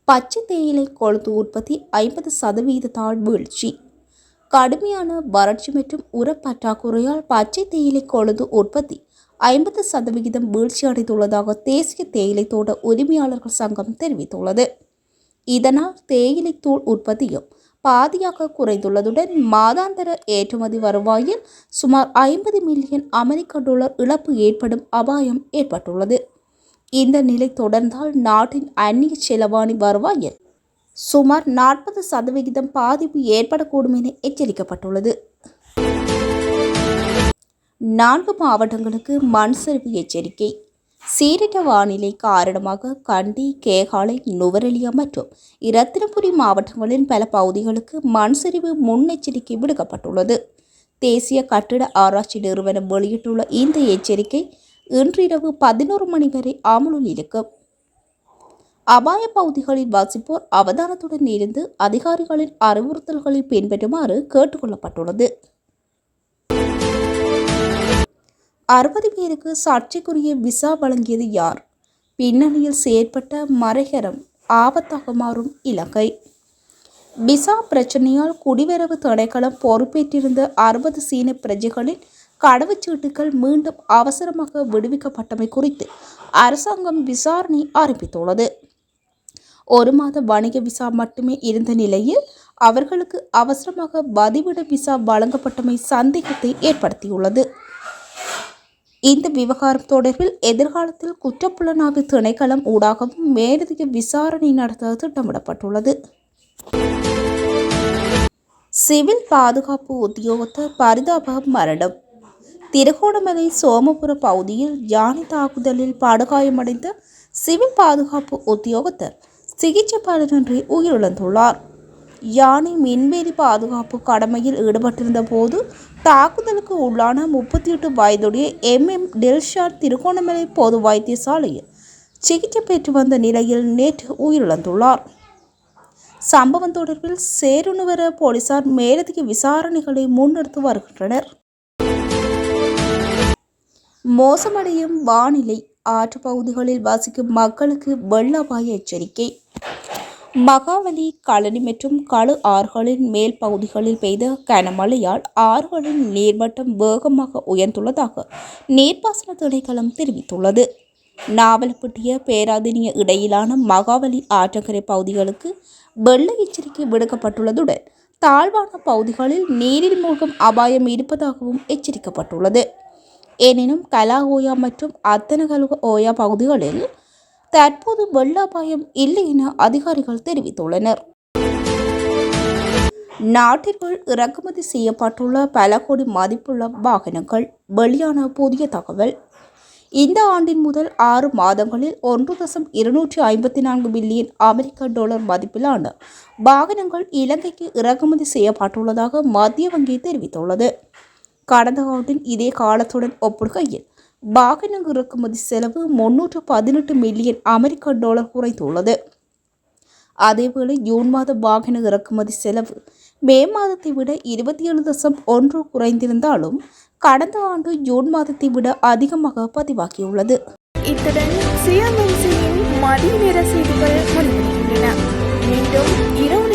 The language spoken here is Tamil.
பச்சை தேயிலை கொழுந்து உற்பத்தி 50% வீழ்ச்சி. கடுமையான வறட்சி மற்றும் உரப்பற்றாக்குறையால் பச்சை தேயிலை கொழுந்து உற்பத்தி 50% வீழ்ச்சியடைந்துள்ளதாக தேசிய தேயிலை தோட்ட உரிமையாளர்கள் சங்கம் தெரிவித்துள்ளது. இதனால் தேயிலை தூள் உற்பத்தியும் பாதியாக குறைந்துள்ளதுடன் மாதாந்திர ஏற்றுமதி வருவாயில் சுமார் 50 மில்லியன் அமெரிக்க டாலர் இழப்பு ஏற்படும் அபாயம் ஏற்பட்டுள்ளது. இந்த நிலை தொடர்ந்தால் நாட்டின் அந்நிய செலவாணி வருவாயில் சுமார் 40% பாதிப்பு ஏற்படக்கூடும் என எச்சரிக்கப்பட்டுள்ளது. 4 மாவட்டங்களுக்கு மண் சரிவு எச்சரிக்கை. சீரற்ற வானிலை காரணமாக கண்டி, கேகாலை, நுவரெலியா மற்றும் இரத்தினபுரி மாவட்டங்களின் பல பகுதிகளுக்கு மண் சரிவு முன்னெச்சரிக்கை விடுக்கப்பட்டுள்ளது. தேசிய கட்டிட ஆராய்ச்சி நிறுவனம் வெளியிட்டுள்ள இந்த எச்சரிக்கை இன்றிரவு 11 மணி வரை அமலில் இருக்கும். அபாய பகுதிகளில் வசிப்போர் அவதானத்துடன் இருந்து அதிகாரிகளின் அறிவுறுத்தல்களை பின்பற்றுமாறு கேட்டுக்கொள்ளப்பட்டுள்ளது. 60 பேருக்கு சர்ச்சைக்குரிய விசா வழங்கியது யார்? பின்னணியில் செயற்பட்ட மறைகரம் ஆபத்தாக மாறும் இலங்கை. விசா பிரச்சினையால் குடிவரவு திணைக்களம் பொறுப்பேற்றிருந்த 60 சீன பிரஜைகளின் கடவுச்சீட்டுகள் மீண்டும் அவசரமாக விடுவிக்கப்பட்டமை குறித்து அரசாங்கம் விசாரணை ஆரம்பித்துள்ளது. 1 மாத வணிக விசா மட்டுமே இருந்த நிலையில் அவர்களுக்கு அவசரமாக வதிவிட விசா வழங்கப்பட்டமை சந்தேகத்தை ஏற்படுத்தியுள்ளது. இந்த விவகாரம் தொடர்பில் எதிர்காலத்தில் குற்றப்புலனாய்வு திணைக்களம் ஊடாகவும் மேலதிக விசாரணை நடத்த திட்டமிடப்பட்டுள்ளது. சிவில் பாதுகாப்பு உத்தியோகத்தர் பரிதாப மரணம். திருகோணமலை சோமபுர பகுதியில் யானை தாக்குதலில் படுகாயமடைந்த சிவில் பாதுகாப்பு உத்தியோகத்தர் சிகிச்சை பலனின்றி உயிரிழந்துள்ளார். யானை மின்வேலி பாதுகாப்பு கடமையில் ஈடுபட்டிருந்த போது தாக்குதலுக்கு உள்ளான 38 வயதுடைய MM டில்ஷான் திருகோணமலை பொது வைத்தியசாலையில் சிகிச்சை பெற்று வந்த நிலையில் நேற்று உயிரிழந்துள்ளார். சம்பவம் தொடர்பில் சேருநுவர போலீசார் மேலதிக விசாரணைகளை முன்னெடுத்து வருகின்றனர். மோசமடையும் வானிலை. ஆற்று பகுதிகளில் வசிக்கும் மக்களுக்கு வெள்ள அபாய எச்சரிக்கை. மகாவலி, களனி மற்றும் களு ஆறுகளின் மேல் பகுதிகளில் பெய்த கனமழையால் ஆறுகளின் நீர்மட்டம் வேகமாக உயர்ந்துள்ளதாக நீர்ப்பாசன திணைக்களம் தெரிவித்துள்ளது. நாவலப்பிட்டிய பேராதனிய இடையிலான மகாவலி ஆற்றங்கரை பகுதிகளுக்கு வெள்ள எச்சரிக்கை விடுக்கப்பட்டுள்ளதுடன் தாழ்வான பகுதிகளில் நீரில் மூழ்கும் அபாயம் இருப்பதாகவும் எச்சரிக்கப்பட்டுள்ளது. எனினும் கலா ஓயா மற்றும் அத்தனகல ஓயா பகுதிகளில் தற்போது வெள்ள அபாயம் இல்லை என அதிகாரிகள் தெரிவித்துள்ளனர். நாட்டிற்குள் இறக்குமதி செய்யப்பட்டுள்ள பல கோடி மதிப்புள்ள வாகனங்கள் வெளியான புதிய தகவல். இந்த ஆண்டின் முதல் 6 மாதங்களில் 1.254 பில்லியன் அமெரிக்க டாலர் மதிப்பிலான வாகனங்கள் இலங்கைக்கு இறக்குமதி செய்யப்பட்டுள்ளதாக மத்திய வங்கி தெரிவித்துள்ளது. கடந்த ஆண்டின் இதே காலத்துடன் ஒப்பிடுகையில் வாகன இறக்குமதி செலவு 318 மில்லியன் அமெரிக்க டாலர் குறைந்துள்ளது. அதேவேளை ஜூன் மாத வாகன இறக்குமதி செலவு மே மாதத்தை விட 27.1 குறைந்திருந்தாலும் கடந்த ஆண்டு ஜூன் மாதத்தை விட அதிகமாக பதிவாகியுள்ளது. இத்துடன் CMNCயின் மதிய நேர செய்திகள் முடிவடைகின்றன. மீண்டும் இரவு